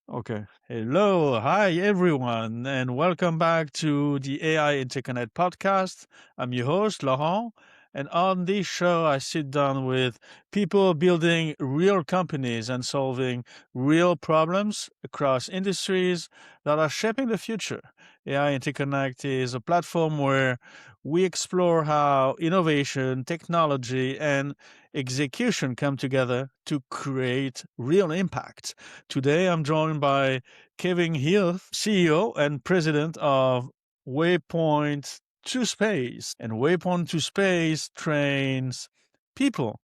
Okay. Hello. Hi, everyone, and welcome back to the AI InterConnect podcast. I'm your host, Laurent. And on this show, I sit down with people building real companies and solving real problems across industries that are shaping the future. AI InterConnect is a platform where we explore how innovation, technology, and execution come together to create real impact. Today, I'm joined by Kevin Heath, CEO and president of Waypoint to Space. And Waypoint to Space trains people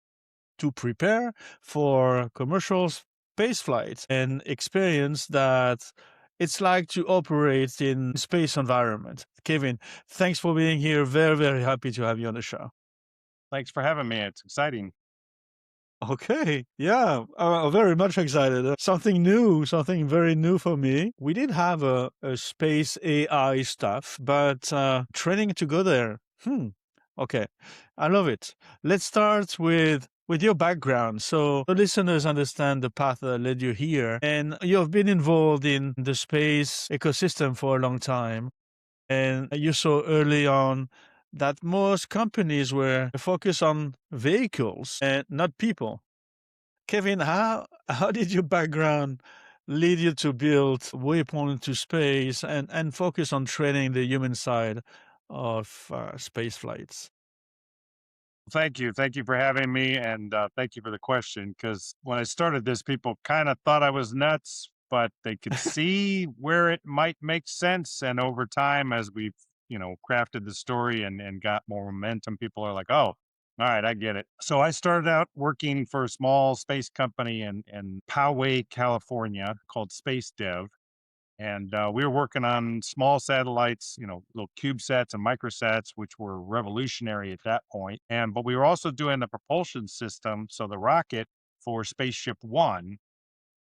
to prepare for commercial space flights and experience that it's like to operate in space environment. Kevin, thanks for being here. Very, very happy to have you on the show. Thanks for having me. It's exciting. Okay, yeah, very much excited. Something new, something very new for me. We did have a space AI stuff, but training to go there. Okay, I love it. Let's start with your background, so the listeners understand the path that led you here. And you've been involved in the space ecosystem for a long time, and you saw early on that most companies were focused on vehicles and not people. Kevin, how did your background lead you to build Waypoint to Space and focus on training the human side of space flights? Thank you. Thank you for having me. And thank you for the question. Because when I started this, people kind of thought I was nuts, but they could see where it might make sense. And over time, as we've, crafted the story and got more momentum, people are like, oh, all right, I get it. So I started out working for a small space company in Poway, California called Space Dev. And we were working on small satellites, little CubeSats and microsats, which were revolutionary at that point. But we were also doing the propulsion system, so the rocket for SpaceShipOne,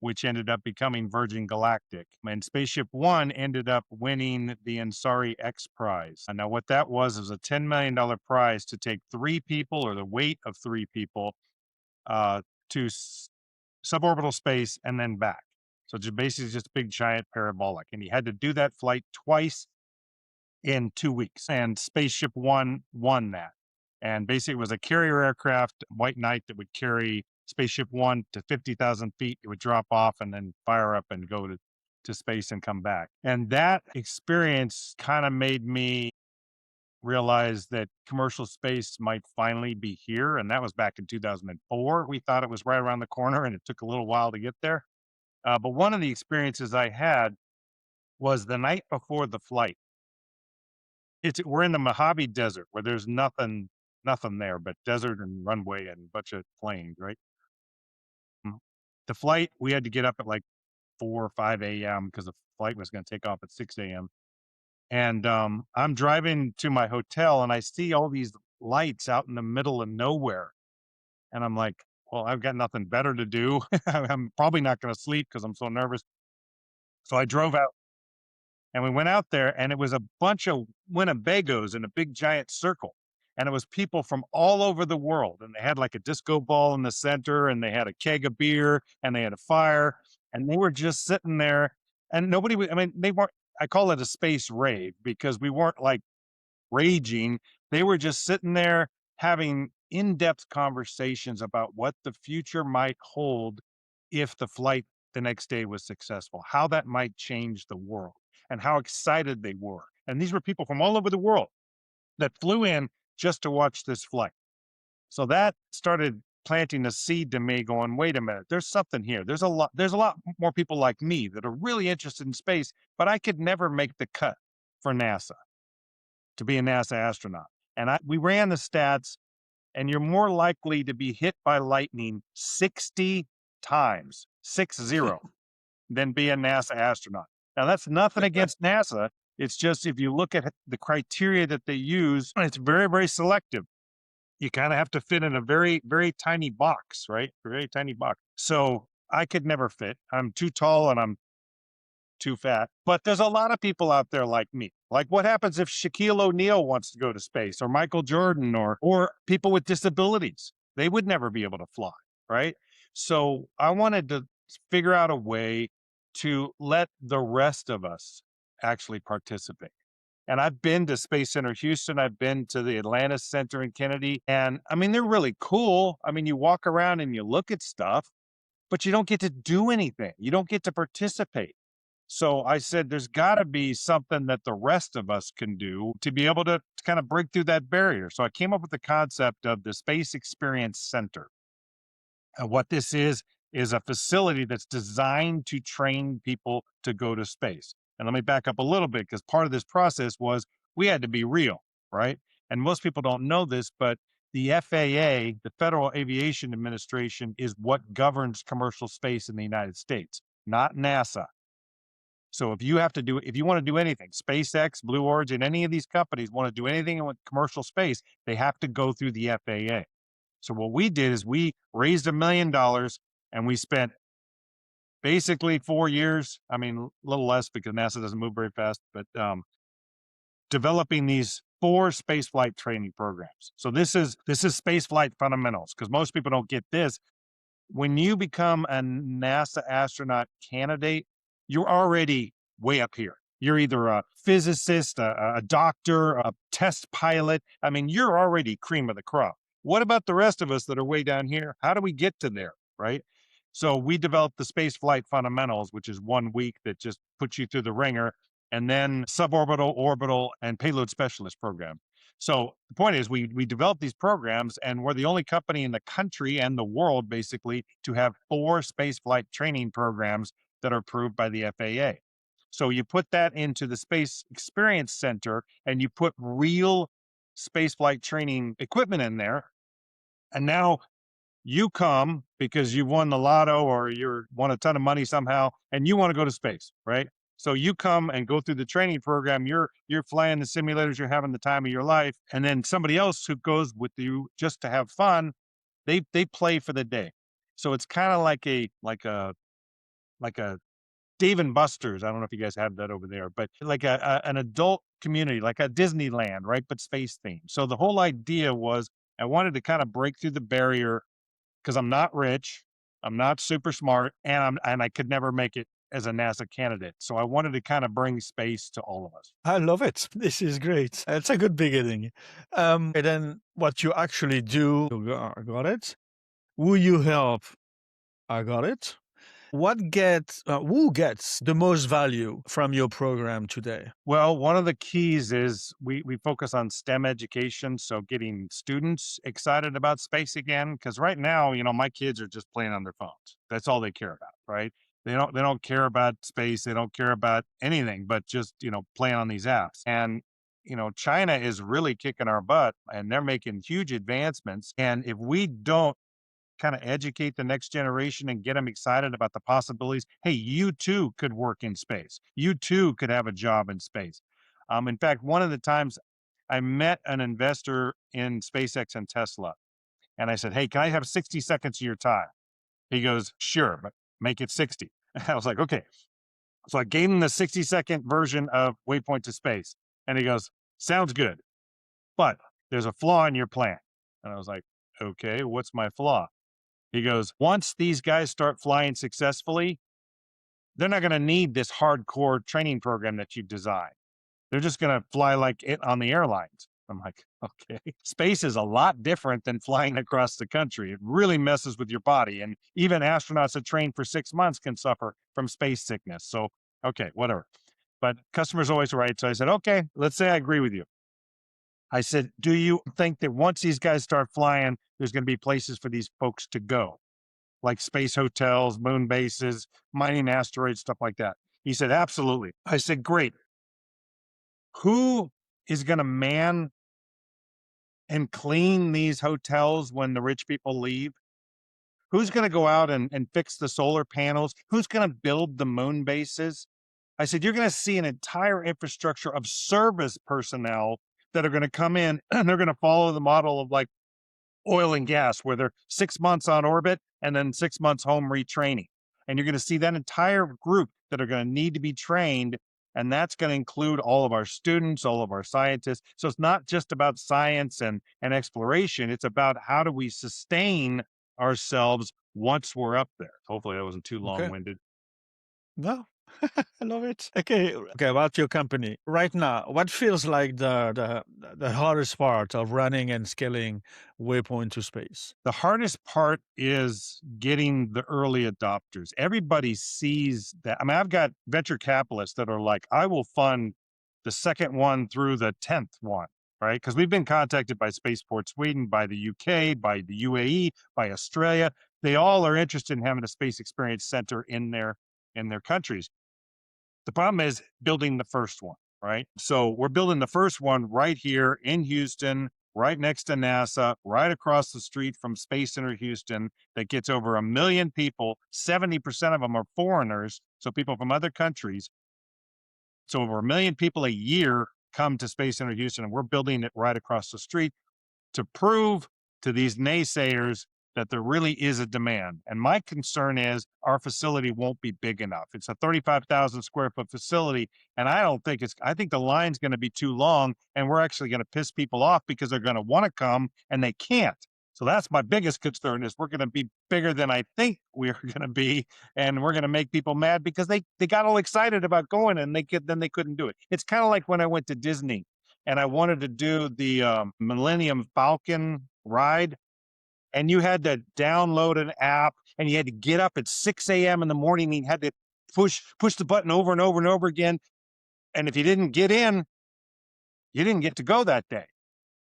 which ended up becoming Virgin Galactic. And SpaceShipOne ended up winning the Ansari X Prize. And now, what that was a $10 million prize to take three people or the weight of three people uh, to suborbital space and then back. So just basically just a big giant parabolic. And he had to do that flight twice in 2 weeks. And Spaceship One won that. And basically it was a carrier aircraft, White Knight, that would carry Spaceship One to 50,000 feet. It would drop off and then fire up and go to space and come back. And that experience kind of made me realize that commercial space might finally be here. And that was back in 2004. We thought it was right around the corner and it took a little while to get there. But one of the experiences I had was the night before the flight. We're in the Mojave Desert where there's nothing there but desert and runway and a bunch of planes, right? Mm. The flight, we had to get up at like 4 or 5 a.m. because the flight was going to take off at 6 a.m. And I'm driving to my hotel and I see all these lights out in the middle of nowhere. And I'm like, well, I've got nothing better to do. I'm probably not going to sleep because I'm so nervous. So I drove out. And we went out there and it was a bunch of Winnebagos in a big giant circle. And it was people from all over the world. And they had like a disco ball in the center and they had a keg of beer and they had a fire. And they were just sitting there and I mean, they weren't, I call it a space rave because we weren't like raging. They were just sitting there having in depth conversations about what the future might hold if the flight the next day was successful, how that might change the world, and how excited they were. And these were people from all over the world that flew in just to watch this flight. So that started planting a seed to me going, wait a minute, there's something here. There's a lot more people like me that are really interested in space, but I could never make the cut for NASA to be a NASA astronaut. And we ran the stats, and you're more likely to be hit by lightning 60 times, 60, than be a NASA astronaut. Now, that's nothing against NASA. It's just if you look at the criteria that they use, it's very, very selective. You kind of have to fit in a very, very tiny box, right? A very tiny box. So I could never fit. I'm too tall and I'm too fat. But there's a lot of people out there like me. Like what happens if Shaquille O'Neal wants to go to space or Michael Jordan or people with disabilities? They would never be able to fly, right? So I wanted to figure out a way to let the rest of us actually participate. And I've been to Space Center Houston. I've been to the Atlanta Center in Kennedy. And I mean, they're really cool. I mean, you walk around and you look at stuff, but you don't get to do anything. You don't get to participate. So I said, there's got to be something that the rest of us can do to be able to kind of break through that barrier. So I came up with the concept of the Space Experience Center. And what this is a facility that's designed to train people to go to space. And let me back up a little bit because part of this process was we had to be real, right? And most people don't know this, but the FAA, the Federal Aviation Administration, is what governs commercial space in the United States, not NASA. So if you want to do anything, SpaceX, Blue Origin, any of these companies want to do anything with commercial space, they have to go through the FAA. So what we did is we raised $1 million and we spent basically 4 years. I mean, a little less because NASA doesn't move very fast, but developing these 4 spaceflight training programs. So this is spaceflight fundamentals because most people don't get this. When you become a NASA astronaut candidate, you're already way up here. You're either a physicist, a doctor, a test pilot. I mean, you're already cream of the crop. What about the rest of us that are way down here? How do we get to there? Right. So we developed the space flight fundamentals, which is 1 week that just puts you through the ringer, and then suborbital, orbital, and payload specialist program. So the point is, we developed these programs, and we're the only company in the country and the world, basically, to have 4 space flight training programs that are approved by the FAA. So you put that into the Space Experience Center, and you put real space flight training equipment in there, and now you come because you won the lotto or you won a ton of money somehow and you want to go to space, right? So you come and go through the training program. You're flying the simulators, you're having the time of your life. And then somebody else who goes with you just to have fun, they play for the day. So it's kind of like a Dave and Buster's. I don't know if you guys have that over there, but like an adult community, like a Disneyland, right? But space themed. So the whole idea was I wanted to kind of break through the barrier because I'm not rich, I'm not super smart, and I could never make it as a NASA candidate. So I wanted to kind of bring space to all of us. I love it. This is great. It's a good beginning. And then what you actually do, I got it. Who you help, I got it. Who gets the most value from your program today? Well, one of the keys is we focus on STEM education, so getting students excited about space again. Because right now, my kids are just playing on their phones. That's all they care about, right? They don't care about space. They don't care about anything but just playing on these apps. And China is really kicking our butt, and they're making huge advancements. And if we don't kind of educate the next generation and get them excited about the possibilities. Hey, you too could work in space. You too could have a job in space. In fact, one of the times I met an investor in SpaceX and Tesla, and I said, "Hey, can I have 60 seconds of your time?" He goes, "Sure, but make it 60." I was like, "Okay." So I gave him the 60-second version of Waypoint to Space, and he goes, "Sounds good, but there's a flaw in your plan." And I was like, "Okay, what's my flaw?" He goes, once these guys start flying successfully, they're not going to need this hardcore training program that you've designed. They're just going to fly like it on the airlines. I'm like, okay. Space is a lot different than flying across the country. It really messes with your body. And even astronauts that train for 6 months can suffer from space sickness. So, okay, whatever. But customers always right. So I said, okay, let's say I agree with you. I said, do you think that once these guys start flying, there's going to be places for these folks to go? Like space hotels, moon bases, mining asteroids, stuff like that. He said, absolutely. I said, great. Who is going to man and clean these hotels when the rich people leave? Who's going to go out and fix the solar panels? Who's going to build the moon bases? I said, you're going to see an entire infrastructure of service personnel that are going to come in and they're going to follow the model of like oil and gas, where they're 6 months on orbit and then 6 months home retraining. And you're going to see that entire group that are going to need to be trained. And that's going to include all of our students, all of our scientists. So it's not just about science and exploration. It's about how do we sustain ourselves once we're up there. Hopefully that wasn't too long Okay. winded. No, I love it. Okay. About your company right now, what feels like the hardest part of running and scaling Waypoint to space? The hardest part is getting the early adopters. Everybody sees that. I mean, I've got venture capitalists that are like, I will fund the second one through the 10th one, right? Because we've been contacted by Spaceport Sweden, by the UK, by the UAE, by Australia. They all are interested in having a space experience center in their countries. The problem is building the first one, right? So we're building the first one right here in Houston, right next to NASA, right across the street from Space Center Houston, that gets over 1 million people. 70% of them are foreigners, so people from other countries. So over 1 million people a year come to Space Center Houston, and we're building it right across the street to prove to these naysayers that there really is a demand. And my concern is our facility won't be big enough. It's a 35,000 square foot facility. And I think the line's going to be too long, and we're actually going to piss people off because they're going to want to come and they can't. So that's my biggest concern is we're going to be bigger than I think we're going to be. And we're going to make people mad because they got all excited about going and then they couldn't do it. It's kind of like when I went to Disney and I wanted to do the Millennium Falcon ride, and you had to download an app, and you had to get up at 6 a.m. in the morning, and you had to push the button over and over and over again. And if you didn't get in, you didn't get to go that day.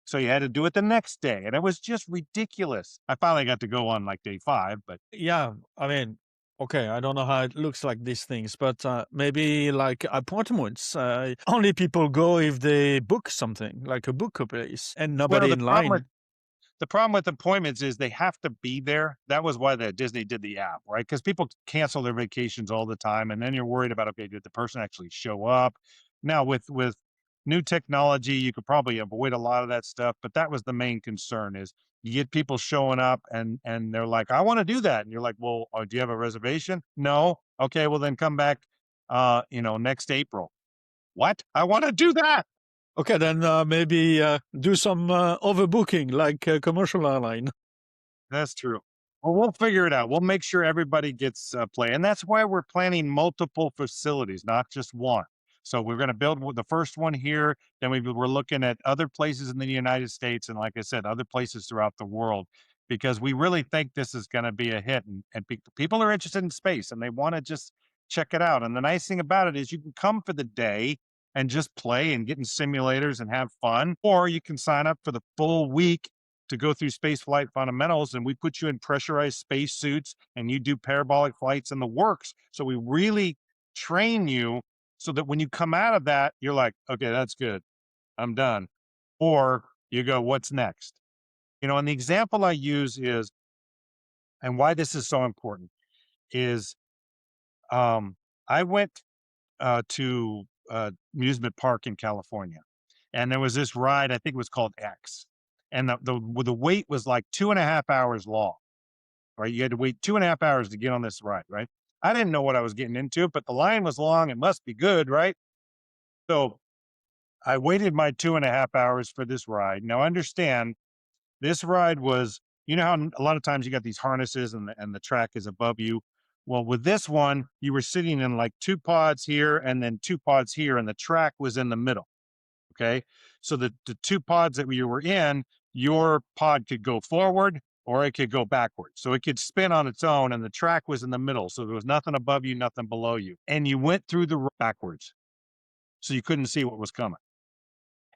So you had to do it the next day, and it was just ridiculous. I finally got to go on like day 5, but Yeah, I mean, okay, I don't know how it looks like these things, but maybe like appointments. Only people go if they book something, like a book place, and well, nobody in line. the problem with appointments is they have to be there. That was why the Disney did the app, right? Because people cancel their vacations all the time, and then you're worried about, okay, did the person actually show up? Now with new technology, you could probably avoid a lot of that stuff, but that was the main concern is you get people showing up and they're like, I want to do that. And you're like, well, do you have a reservation? No. Okay, well then come back next April. What? I want to do that. Okay, then maybe do some overbooking, like a commercial airline. That's true. Well, we'll figure it out. We'll make sure everybody gets play, and that's why we're planning multiple facilities, not just one. So we're going to build the first one here. Then we're looking at other places in the United States, and like I said, other places throughout the world, because we really think this is going to be a hit, and people are interested in space, and they want to just check it out. And the nice thing about it is you can come for the day and just play and get in simulators and have fun, or you can sign up for the full week to go through space flight fundamentals, and we put you in pressurized space suits and you do parabolic flights in the works. So we really train you so that when you come out of that, you're like, okay, that's good. I'm done. Or you go, what's next? And the example I use is, and why this is so important is um, I went to amusement park in California, and there was this ride. I think it was called X, and the wait was like 2.5 hours long. Right, you had to wait 2.5 hours to get on this ride. Right, I didn't know what I was getting into, but the line was long. It must be good, right? So I waited my 2.5 hours for this ride. Now understand, this ride was, how a lot of times you got these harnesses and the track is above you. Well, with this one, you were sitting in like 2 pods here and then 2 pods here, and the track was in the middle. Okay. So the 2 pods that you were in, your pod could go forward or it could go backwards. So it could spin on its own, and the track was in the middle. So there was nothing above you, nothing below you. And you went through the backwards. So you couldn't see what was coming.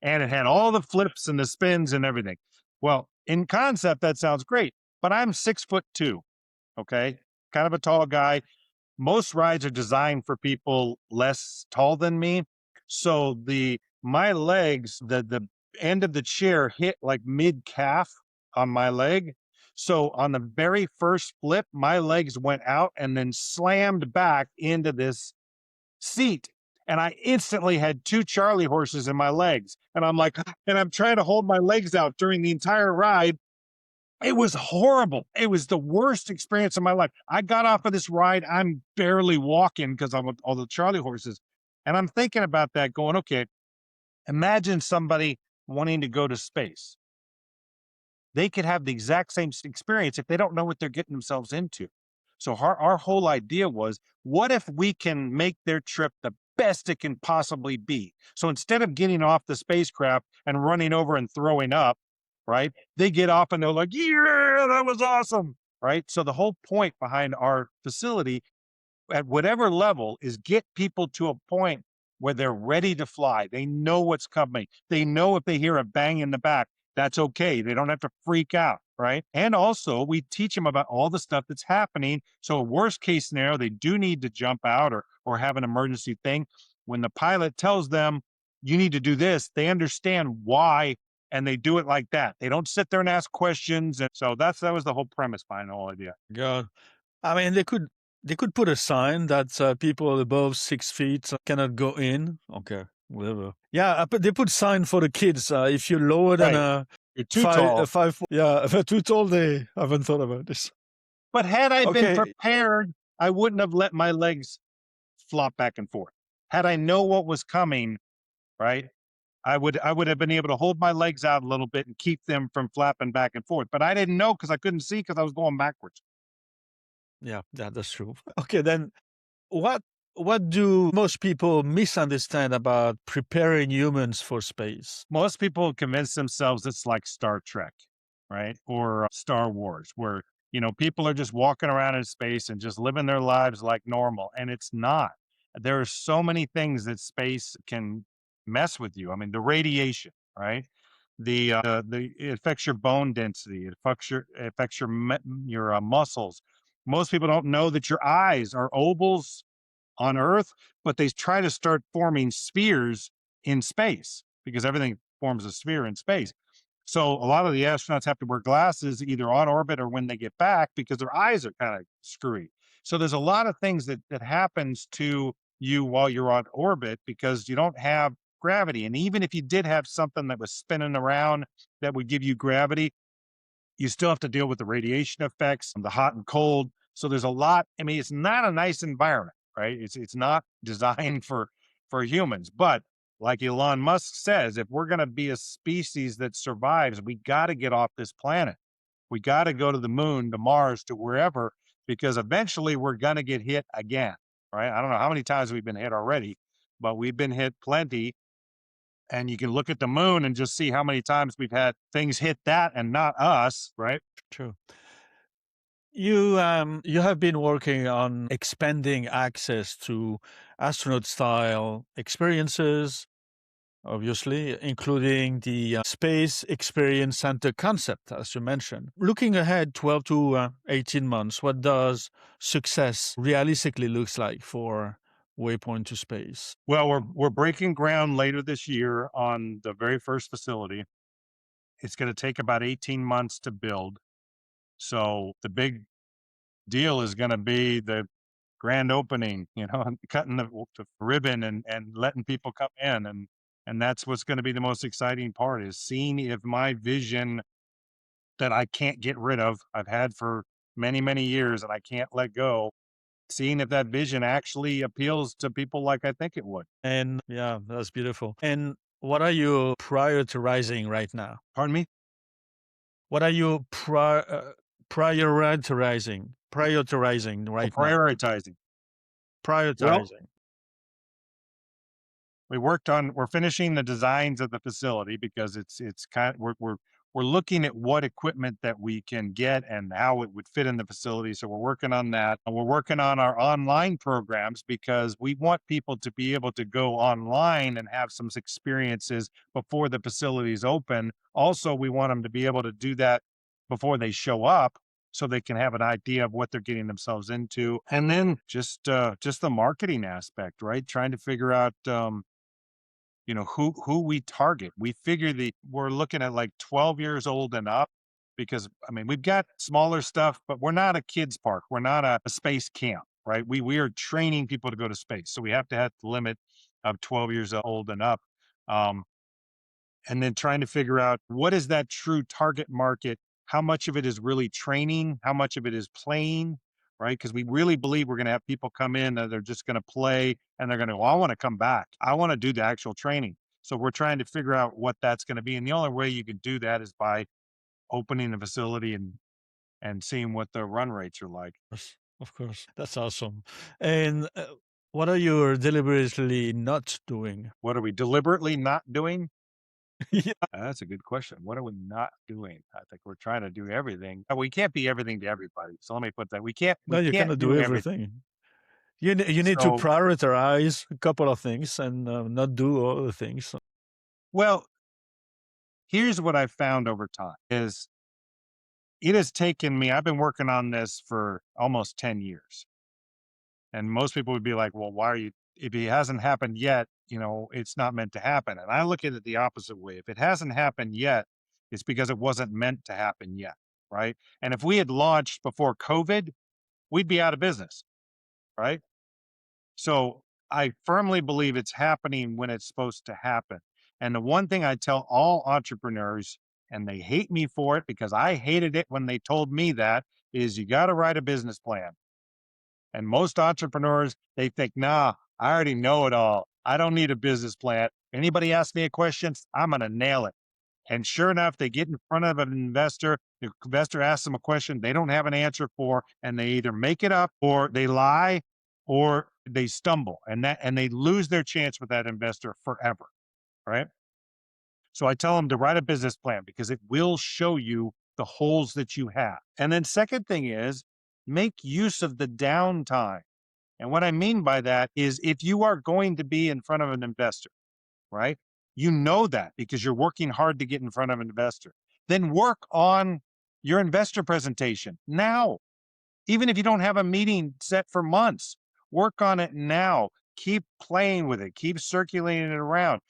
And it had all the flips and the spins and everything. Well, in concept, that sounds great, but I'm 6'2". Okay. Kind of a tall guy. Most rides are designed for people less tall than me. So my legs, the end of the chair hit like mid calf on my leg. So on the very first flip, my legs went out and then slammed back into this seat. And I instantly had 2 Charlie horses in my legs. And I'm trying to hold my legs out during the entire ride. It was horrible. It was the worst experience of my life. I got off of this ride. I'm barely walking because I'm with all the Charlie horses. And I'm thinking about that going, okay, imagine somebody wanting to go to space. They could have the exact same experience if they don't know what they're getting themselves into. So our whole idea was, what if we can make their trip the best it can possibly be? So instead of getting off the spacecraft and running over and throwing up, right? They get off and they're like, yeah, that was awesome. Right. So the whole point behind our facility at whatever level is get people to a point where they're ready to fly. They know what's coming. They know if they hear a bang in the back, that's okay. They don't have to freak out, right? And also, we teach them about all the stuff that's happening. So, worst case scenario, they do need to jump out or have an emergency thing. When the pilot tells them you need to do this, they understand why and they do it like that. They don't sit there and ask questions. And so that was the whole premise behind the whole idea. God. I mean, they could put a sign that people above 6 feet cannot go in. Okay, whatever. Yeah, but they put sign for the kids. If you're lower than Right. a You're too five, tall. yeah, if you're too tall, they haven't thought about this. But had I been Okay, prepared, I wouldn't have let my legs flop back and forth. Had I know what was coming, right? I would have been able to hold my legs out a little bit and keep them from flapping back and forth. But I didn't know because I couldn't see because I was going backwards. yeah, that's true. Okay, then what what do most people misunderstand about preparing humans for space? Most people convince themselves it's like Star Trek, right? Or Star Wars, where, people are just walking around in space and just living their lives like normal. And it's not. There are so many things that space can mess with you. I mean, the radiation, right? It affects your bone density. It affects your muscles. Most people don't know that your eyes are ovals on Earth, but they try to start forming spheres in space because everything forms a sphere in space. So a lot of the astronauts have to wear glasses either on orbit or when they get back because their eyes are kind of screwy. So there's a lot of things that happens to you while you're on orbit because you don't have gravity. And even if you did have something that was spinning around that would give you gravity, you still have to deal with the radiation effects, the hot and cold. So there's a lot. I mean, it's not a nice environment, right? It's not designed for humans. But like Elon Musk says, if we're going to be a species that survives, we got to get off this planet. We got to go to the moon, to Mars, to wherever, because eventually we're going to get hit again, right? I don't know how many times we've been hit already, but we've been hit plenty. And you can look at the moon and just see how many times we've had things hit that and not us, right? True. You have been working on expanding access to astronaut style experiences, obviously, including the Space Experience Center concept, as you mentioned. Looking ahead 12 to 18 months, what does success realistically looks like for Waypoint to Space? Well, we're breaking ground later this year on the very first facility. It's going to take about 18 months to build. So the big deal is going to be the grand opening, cutting the ribbon and letting people come in and that's what's going to be the most exciting part is seeing if my vision that I can't get rid of, I've had for many, many years and I can't let go, seeing if that vision actually appeals to people like I think it would. And yeah, that's beautiful. And what are you prioritizing right now? Pardon me? What are you prioritizing Oh, right now? prioritizing. Well, Prioritizing. we're finishing the designs of the facility because it's kind of we're looking at what equipment that we can get and how it would fit in the facility. So we're working on that. And we're working on our online programs because we want people to be able to go online and have some experiences before the facilities open. Also, we want them to be able to do that before they show up so they can have an idea of what they're getting themselves into. And then just the marketing aspect, right? Trying to figure out who we target. We figure we're looking at like 12 years old and up because I mean we've got smaller stuff, but we're not a kids park. We're not a space camp, right? We are training people to go to space. So we have to have the limit of 12 years old and up. Um, and then trying to figure out what is that true target market, how much of it is really training, how much of it is playing, right? Because we really believe we're going to have people come in and they're just going to play and they're going to, well, I want to come back. I want to do the actual training. So we're trying to figure out what that's going to be. And the only way you can do that is by opening the facility and seeing what the run rates are like. Of course. That's awesome. And what are you deliberately not doing? What are we deliberately not doing? Yeah. That's a good question. What are we not doing? I think we're trying to do everything. We can't be everything to everybody. So let me put that. No, We you can't cannot do do everything. everything. You need to So, prioritize a couple of things and not do all the things. well, here's what I've found over time is it has taken me, I've been working on this for almost 10 years. And most people would be like, well, why are you, if it hasn't happened yet, it's not meant to happen. And I look at it the opposite way. If it hasn't happened yet, it's because it wasn't meant to happen yet. Right. And if we had launched before COVID, we'd be out of business. Right. So I firmly believe it's happening when it's supposed to happen. And the one thing I tell all entrepreneurs, and they hate me for it because I hated it when they told me that, is you got to write a business plan. And most entrepreneurs, they think, nah, I already know it all. I don't need a business plan. Anybody asks me a question, I'm going to nail it. And sure enough, they get in front of an investor. The investor asks them a question they don't have an answer for, and they either make it up or they lie or they stumble, and they lose their chance with that investor forever. Right. So I tell them to write a business plan because it will show you the holes that you have. And then second thing is make use of the downtime. And what I mean by that is if you are going to be in front of an investor, right? You know that because you're working hard to get in front of an investor. Then work on your investor presentation now. Even if you don't have a meeting set for months, work on it now. Keep playing with it, keep circulating it around.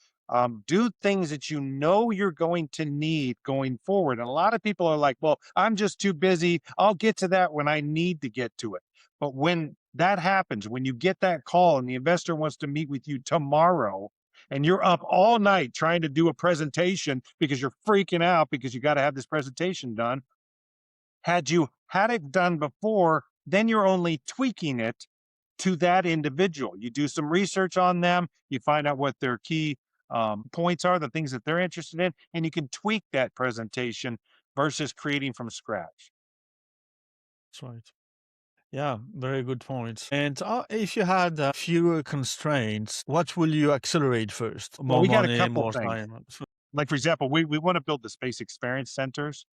Do things that you know you're going to need going forward. And a lot of people are like, well, I'm just too busy. I'll get to that when I need to get to it. But when that happens, when you get that call and the investor wants to meet with you tomorrow, and you're up all night trying to do a presentation because you're freaking out because you got to have this presentation done, had you had it done before, then you're only tweaking it to that individual. You do some research on them, you find out what their key points are, the things that they're interested in, and you can tweak that presentation versus creating from scratch. That's right. Yeah, very good points. And if you had fewer constraints, what will you accelerate first? Well, More we got a money, couple more things. time. Like, for example, we want to build the space experience centers.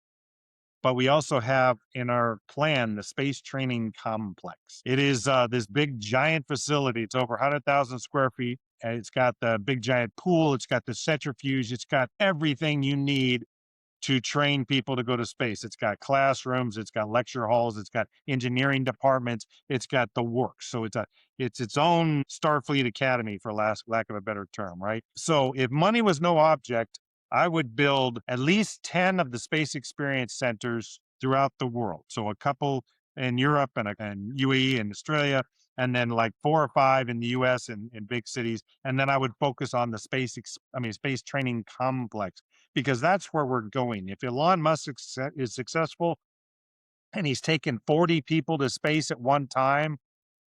But we also have in our plan the space training complex. It is this big giant facility. It's over 100,000 square feet. And it's got the big giant pool. It's got the centrifuge. It's got everything you need to train people to go to space. It's got classrooms, it's got lecture halls, it's got engineering departments, it's got the works. So it's its own Starfleet Academy for lack of a better term, right? So if money was no object, I would build at least 10 of the space experience centers throughout the world. So a couple in Europe and UAE and Australia, and then like 4 or 5 in the US and in big cities. And then I would focus on the space training complex because that's where we're going. If Elon Musk is successful and he's taken 40 people to space at one time,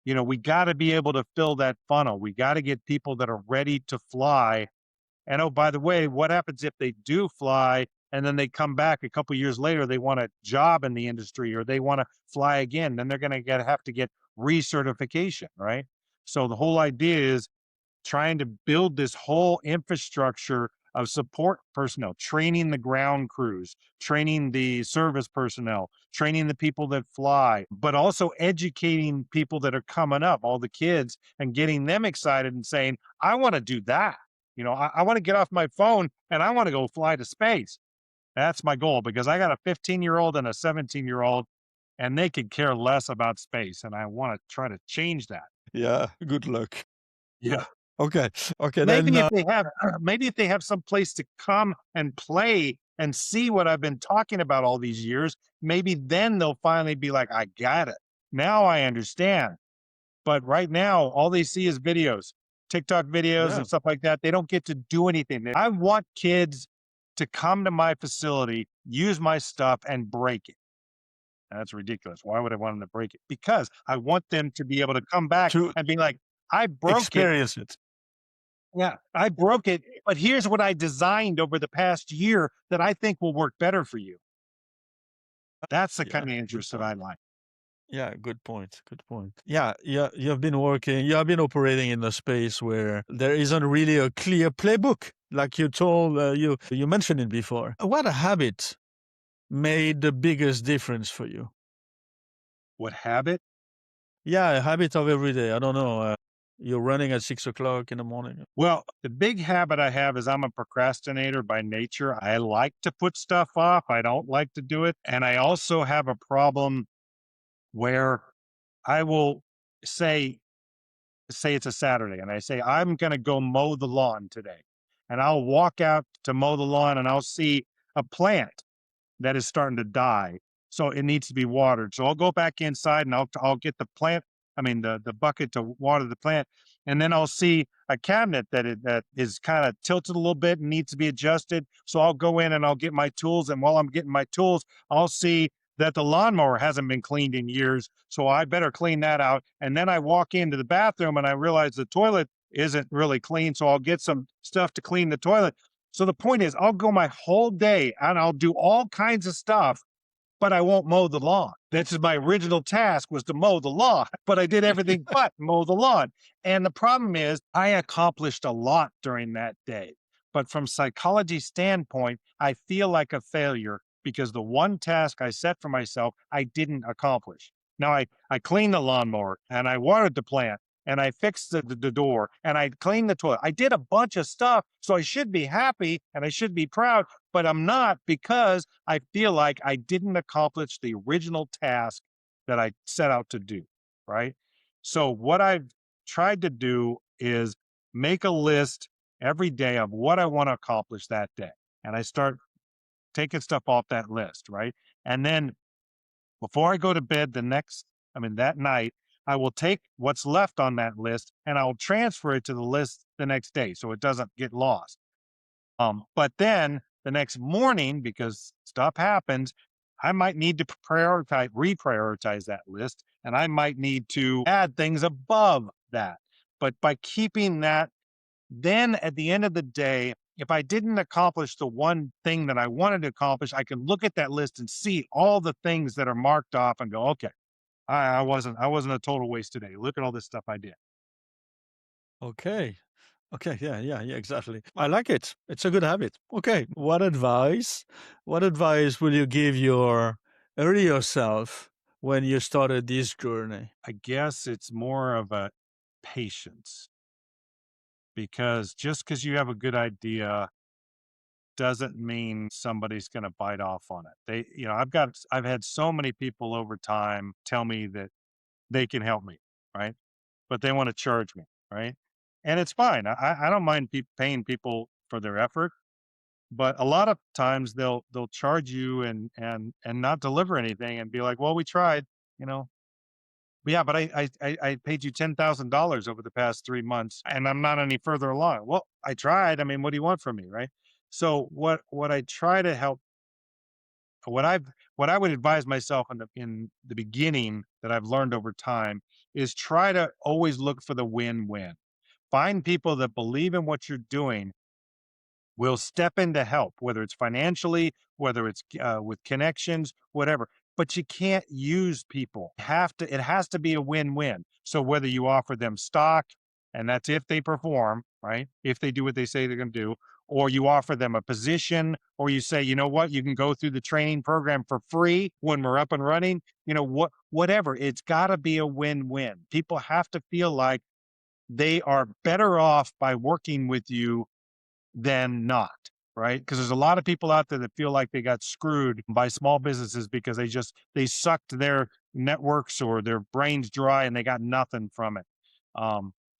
we got to be able to fill that funnel. We got to get people that are ready to fly. And oh, by the way, what happens if they do fly and then they come back a couple years later, they want a job in the industry or they want to fly again, then they're going to have to get recertification, right? So the whole idea is trying to build this whole infrastructure of support personnel, training the ground crews, training the service personnel, training the people that fly, but also educating people that are coming up, all the kids, and getting them excited and saying, I want to do that. I want to get off my phone and I want to go fly to space. That's my goal because I got a 15-year-old and a 17-year-old, and they could care less about space. And I want to try to change that. Yeah, good luck. Yeah. Okay. Okay, then Maybe if they have maybe if they have some place to come and play and see what I've been talking about all these years, maybe then they'll finally be like, I got it. Now I understand. But right now, all they see is videos, TikTok videos yeah. and stuff like that. They don't get to do anything. I want kids to come to my facility, use my stuff, and break it. That's ridiculous. Why would I want them to break it? Because I want them to be able to come back To and be like, I broke it. experience it. Yeah, I broke it, but here's what I designed over the past year that I think will work better for you. That's the Yeah, kind of good interest that I point. like. Yeah, good point. Good point. Yeah, you've been working, you have been operating in a space where there isn't really a clear playbook, like you told you mentioned it before. What habit made the biggest difference for you? What habit? Yeah, a habit of every day. I don't know. You're running at 6 o'clock in the morning. Well, the big habit I have is I'm a procrastinator by nature. I like to put stuff off. I don't like to do it. And I also have a problem where I will say, say it's a Saturday and I say, I'm going to go mow the lawn today. And I'll walk out to mow the lawn and I'll see a plant that is starting to die. So it needs to be watered. So I'll go back inside and I'll get the plant, I mean the bucket to water the plant, and then I'll see a cabinet that is kind of tilted a little bit and needs to be adjusted. So I'll go in and I'll get my tools, and while I'm getting my tools, I'll see that the lawnmower hasn't been cleaned in years. So I better clean that out. And then I walk into the bathroom and I realize the toilet isn't really clean. So I'll get some stuff to clean the toilet. So the point is, I'll go my whole day and I'll do all kinds of stuff, but I won't mow the lawn. That's my original task, was to mow the lawn, but I did everything but mow the lawn. And the problem is I accomplished a lot during that day. But from psychology standpoint, I feel like a failure because the one task I set for myself, I didn't accomplish. Now I cleaned the lawnmower and I watered the plant and I fixed the door and I cleaned the toilet. I did a bunch of stuff. So I should be happy and I should be proud, but I'm not, because I feel like I didn't accomplish the original task that I set out to do. Right. So what I've tried to do is make a list every day of what I want to accomplish that day. And I start taking stuff off that list. Right. And then before I go to bed that night, I will take what's left on that list and I'll transfer it to the list the next day so it doesn't get lost. But then the next morning, because stuff happens, I might need to reprioritize that list, and I might need to add things above that. But by keeping that, then at the end of the day, if I didn't accomplish the one thing that I wanted to accomplish, I can look at that list and see all the things that are marked off and go, okay, I wasn't a total waste today. Look at all this stuff I did. Okay. Okay. Yeah. Yeah. Yeah. Exactly. I like it. It's a good habit. Okay. What advice will you give your earlier self when you started this journey? I guess it's more of a patience, because just because you have a good idea doesn't mean somebody's going to bite off on it. I've had so many people over time tell me that they can help me, right? But they want to charge me, right? And it's fine. I don't mind paying people for their effort, but a lot of times they'll charge you and not deliver anything and be like, "Well, we tried," you know. But yeah, but I paid you $10,000 over the past 3 months, and I'm not any further along. Well, I tried. I mean, what do you want from me, right? So what I try to help, what I've what I would advise myself in the beginning that I've learned over time, is try to always look for the win-win. Find people that believe in what you're doing, will step in to help, whether it's financially, whether it's with connections, whatever. But you can't use people. It has to be a win-win. So whether you offer them stock, and that's if they perform, right? If they do what they say they're going to do, or you offer them a position, or you say, you know what, you can go through the training program for free when we're up and running. Whatever. It's got to be a win-win. People have to feel like they are better off by working with you than not, right? Because there's a lot of people out there that feel like they got screwed by small businesses because they sucked their networks or their brains dry and they got nothing from it.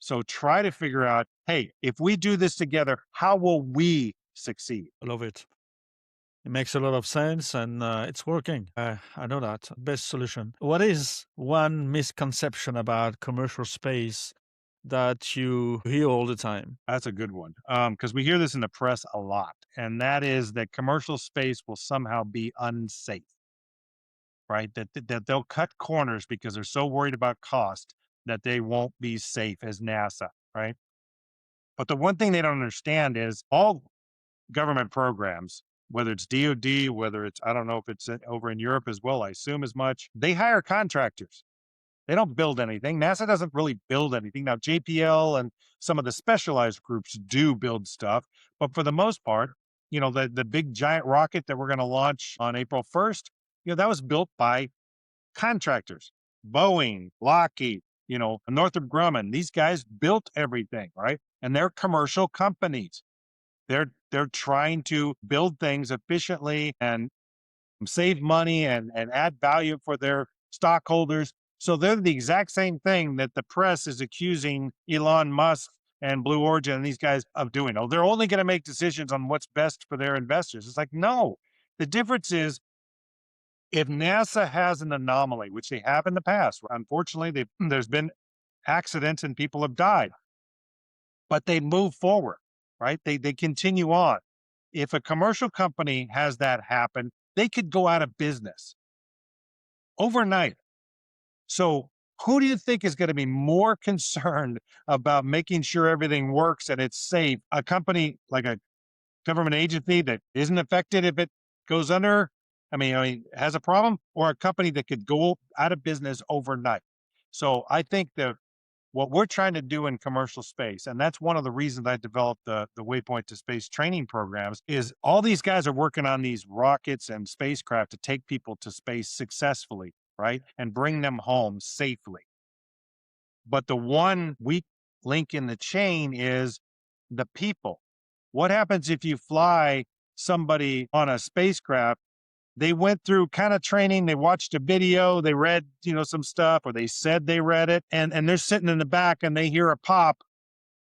So try to figure out, hey, if we do this together, how will we succeed? I love it. It makes a lot of sense and it's working. I know that. Best solution. What is one misconception about commercial space that you hear all the time? That's a good one. Because we hear this in the press a lot, and that is that commercial space will somehow be unsafe, right? That they'll cut corners because they're so worried about cost that they won't be safe as NASA, right? But the one thing they don't understand is all government programs whether it's DoD, whether it's, I don't know if it's over in Europe as well, I assume as much. They hire contractors. They don't build anything. NASA doesn't really build anything. Now, JPL and some of the specialized groups do build stuff, but for the most part, the big giant rocket that we're going to launch on April 1st, that was built by contractors. Boeing, Lockheed, Northrop Grumman, these guys built everything, right? And they're commercial companies. They're trying to build things efficiently and save money and add value for their stockholders. So they're the exact same thing that the press is accusing Elon Musk and Blue Origin and these guys of doing. Oh, they're only going to make decisions on what's best for their investors. It's like, no. The difference is if NASA has an anomaly, which they have in the past, unfortunately, there's been accidents and people have died, but they move forward, right? They continue on. If a commercial company has that happen, they could go out of business overnight. So, who do you think is going to be more concerned about making sure everything works and it's safe? A company like a government agency that isn't affected if it goes under, has a problem, or a company that could go out of business overnight? So, I think that what we're trying to do in commercial space, and that's one of the reasons I developed the Waypoint to Space training programs, is all these guys are working on these rockets and spacecraft to take people to space successfully, right? And bring them home safely. But the one weak link in the chain is the people. What happens if you fly somebody on a spacecraft? They went through kind of training, they watched a video, they read, some stuff, or they said they read it, and they're sitting in the back and they hear a pop,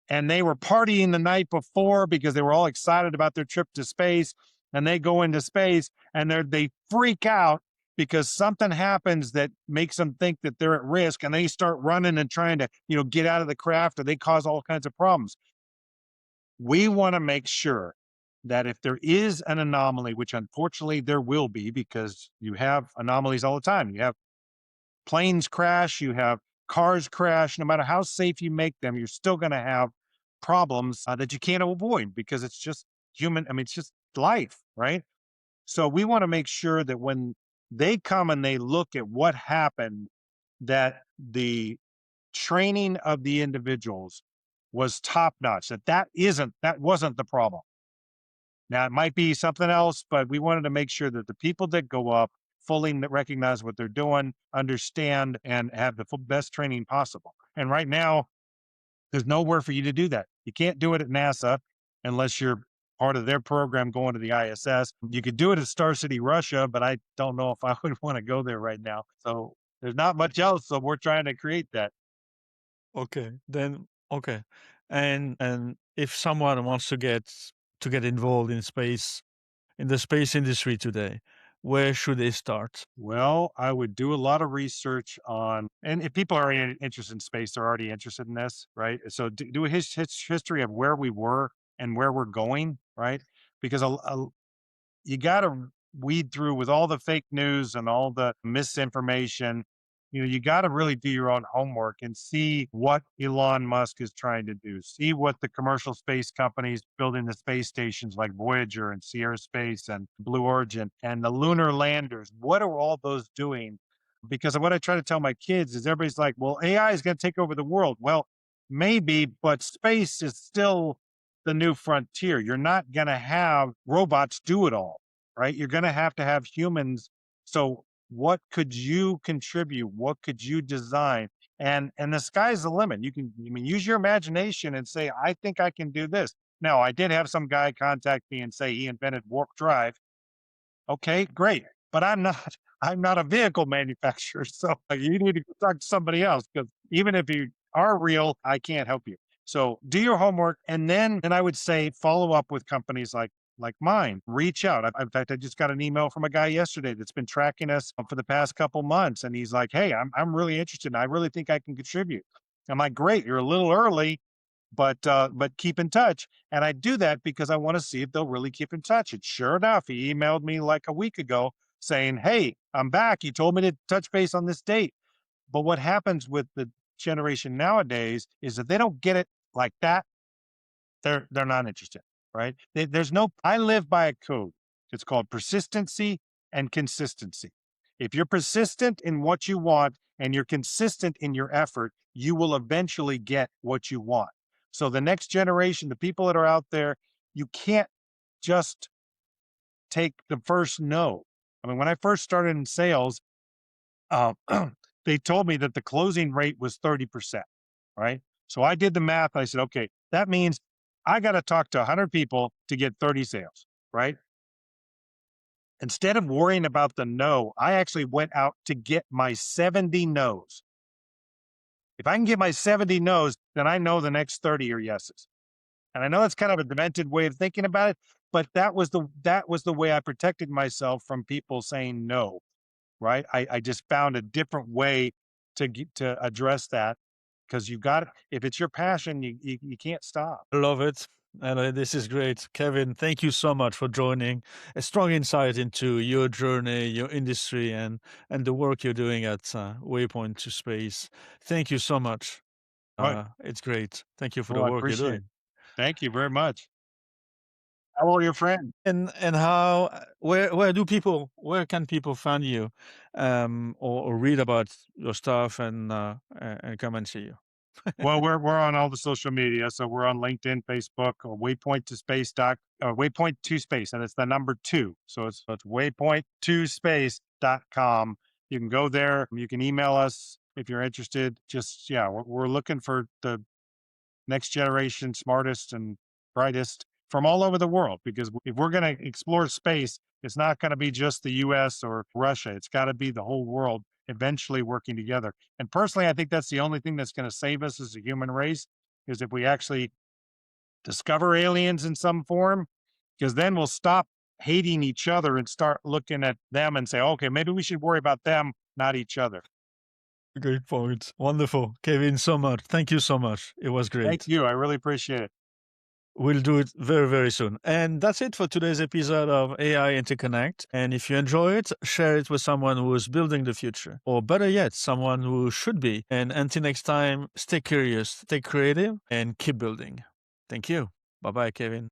and they were partying the night before because they were all excited about their trip to space, and they go into space and they freak out because something happens that makes them think that they're at risk, and they start running and trying to, get out of the craft, or they cause all kinds of problems. We want to make sure that if there is an anomaly, which unfortunately there will be because you have anomalies all the time, you have planes crash, you have cars crash, no matter how safe you make them, you're still going to have problems that you can't avoid because it's just human. It's just life, right? So we want to make sure that when they come and they look at what happened, that the training of the individuals was top notch, that wasn't the problem. Now, it might be something else, but we wanted to make sure that the people that go up fully recognize what they're doing, understand, and have the best training possible. And right now, there's nowhere for you to do that. You can't do it at NASA unless you're part of their program going to the ISS. You could do it at Star City, Russia, but I don't know if I would want to go there right now. So there's not much else. So we're trying to create that. Okay, then okay. And if someone wants to get involved in the space industry today, where should they start? Well, I would do a lot of research on, and if people are already interested in space, they're already interested in this, right? So do a history of where we were and where we're going, right? Because you got to weed through with all the fake news and all the misinformation. You got to really do your own homework and see what Elon Musk is trying to do. See what the commercial space companies building the space stations like Voyager and Sierra Space and Blue Origin and the lunar landers. What are all those doing? Because what I try to tell my kids is everybody's like, well, AI is going to take over the world. Well, maybe, but space is still the new frontier. You're not going to have robots do it all, right? You're going to have humans. So what could you contribute? What could you design? And the sky's the limit. You can, use your imagination and say, I think I can do this. Now, I did have some guy contact me and say he invented warp drive. Okay, great. But I'm not I'm not a vehicle manufacturer. So you need to talk to somebody else because even if you are real, I can't help you. So do your homework and I would say follow up with companies like mine. Reach out. In fact, I just got an email from a guy yesterday that's been tracking us for the past couple months, and he's like, "Hey, I'm really interested. And I really think I can contribute." I'm like, "Great, you're a little early, but keep in touch." And I do that because I want to see if they'll really keep in touch. And sure enough, he emailed me like a week ago saying, "Hey, I'm back. You told me to touch base on this date." But what happens with the generation nowadays is that they don't get it like that. They're not interested, right? There's no. I live by a code. It's called persistency and consistency. If you're persistent in what you want and you're consistent in your effort, you will eventually get what you want. So the next generation, the people that are out there, you can't just take the first no. I mean, when I first started in sales, um, they told me that the closing rate was 30%, right? So I did the math. I said, okay, that means I got to talk to 100 people to get 30 sales, right? Instead of worrying about the no, I actually went out to get my 70 no's. If I can get my 70 no's, then I know the next 30 are yeses. And I know that's kind of a demented way of thinking about it, but that was the way I protected myself from people saying no, right? I just found a different way to address that because you got if it's your passion, you can't stop. I love it. And this is great. Kevin, thank you so much for joining. A strong insight into your journey, your industry, and the work you're doing at Waypoint to Space. Thank you so much. Right. It's great. Thank you for the Well, I work you're appreciate it. doing. Thank you very much. How are your friends? And how where can people find you, or read about your stuff and come and see you? Well, we're on all the social media, so we're on LinkedIn, Facebook, or Waypoint to Space, and it's the number two. So it's Waypoint to Space.com. You can go there. You can email us if you're interested. Just yeah, we're looking for the next generation, smartest and brightest from all over the world. Because if we're going to explore space, it's not going to be just the US or Russia. It's got to be the whole world eventually working together. And personally, I think that's the only thing that's going to save us as a human race is if we actually discover aliens in some form, because then we'll stop hating each other and start looking at them and say, okay, maybe we should worry about them, not each other. Great point. Wonderful. Kevin, so much. Thank you so much. It was Thank great. you. I really appreciate it. We'll do it very, very soon. And that's it for today's episode of AI Interconnect. And if you enjoy it, share it with someone who is building the future, or better yet, someone who should be. And until next time, stay curious, stay creative, and keep building. Thank you. Bye bye, Kevin.